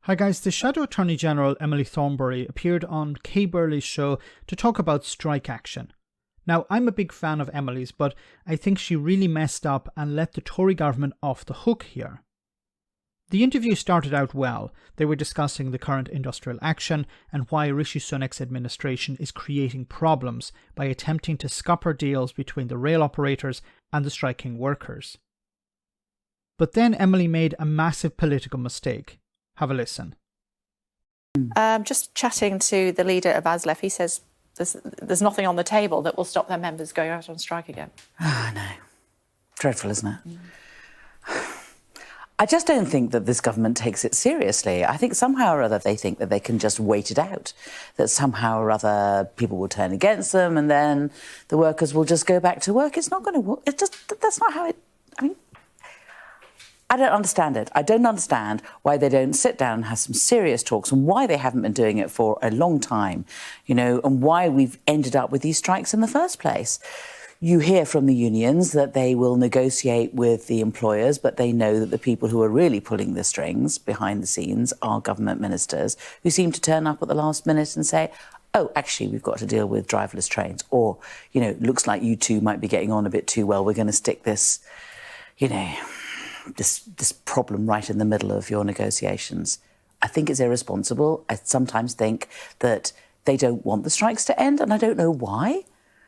Hi guys, the Shadow Attorney General Emily Thornberry appeared on Kay Burley's show to talk about strike action. Now, I'm a big fan of Emily's, but I think she really messed up and let the Tory government off the hook here. The interview started out well. They were discussing the current industrial action and why Rishi Sunak's administration is creating problems by attempting to scupper deals between the rail operators and the striking workers. But then Emily made a massive political mistake. Have a listen. Just chatting to the leader of ASLEF, he says there's nothing on the table that will stop their members going out on strike again. I know. Dreadful, isn't it? I just don't think that this government takes it seriously. I think somehow or other they think that they can just wait it out, that somehow or other people will turn against them and then the workers will just go back to work. It's not going to work. That's not how it... I don't understand it. I don't understand why they don't sit down and have some serious talks and why they haven't been doing it for a long time, and why we've ended up with these strikes in the first place. You hear from the unions that they will negotiate with the employers, but they know that the people who are really pulling the strings behind the scenes are government ministers who seem to turn up at the last minute and say, oh, actually, we've got to deal with driverless trains. Or, looks like you two might be getting on a bit too well. We're going to stick this, this problem right in the middle of your negotiations. I think it's irresponsible. I sometimes think that they don't want the strikes to end, and I don't know why.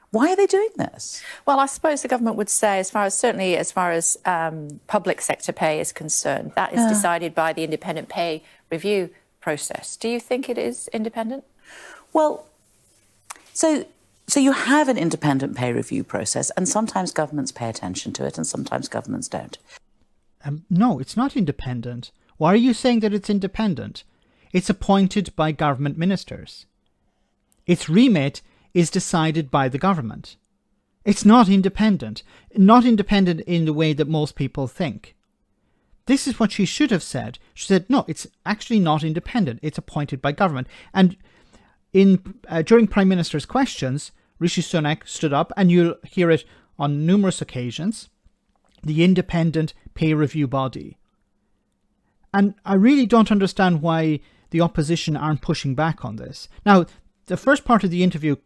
Why are they doing this? Well, I suppose the government would say, as far as public sector pay is concerned, that is decided by the independent pay review process. Do you think it is independent? Well, so you have an independent pay review process, and sometimes governments pay attention to it, and sometimes governments don't. No, it's not independent. Why are you saying that it's independent? It's appointed by government ministers. Its remit is decided by the government. It's not independent. Not independent in the way that most people think. This is what she should have said. She said, no, it's actually not independent. It's appointed by government. And during Prime Minister's questions, Rishi Sunak stood up, and you'll hear it on numerous occasions, the independent pay review body. And I really don't understand why the opposition aren't pushing back on this. Now, the first part of the interview,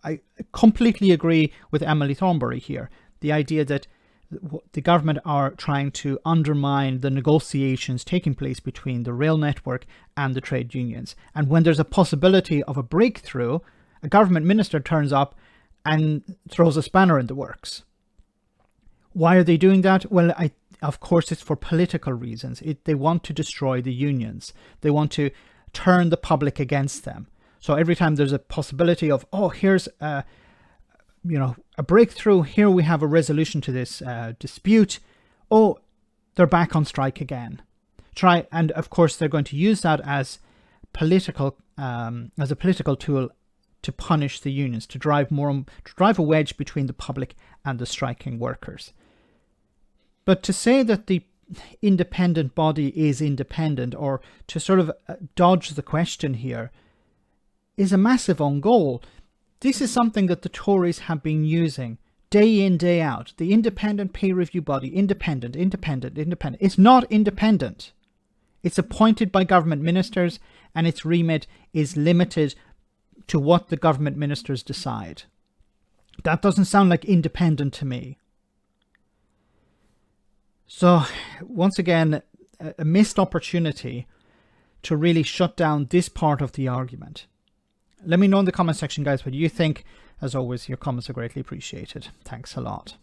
I completely agree with Emily Thornberry here. The idea that the government are trying to undermine the negotiations taking place between the rail network and the trade unions. And when there's a possibility of a breakthrough, a government minister turns up and throws a spanner in the works. Why are they doing that? Well, of course, it's for political reasons. They want to destroy the unions. They want to turn the public against them. So every time there's a possibility of, here's a breakthrough, here we have a resolution to this dispute, they're back on strike again. And of course, they're going to use that as a political tool to punish the unions, to drive a wedge between the public and the striking workers. But to say that the independent body is independent, or to sort of dodge the question here, is a massive own goal. This is something that the Tories have been using day in, day out. The independent pay review body, independent. It's not independent. It's appointed by government ministers, and its remit is limited to what the government ministers decide. That doesn't sound like independent to me. So, once again, a missed opportunity to really shut down this part of the argument. Let me know in the comment section, guys, what you think. As always, your comments are greatly appreciated. Thanks a lot.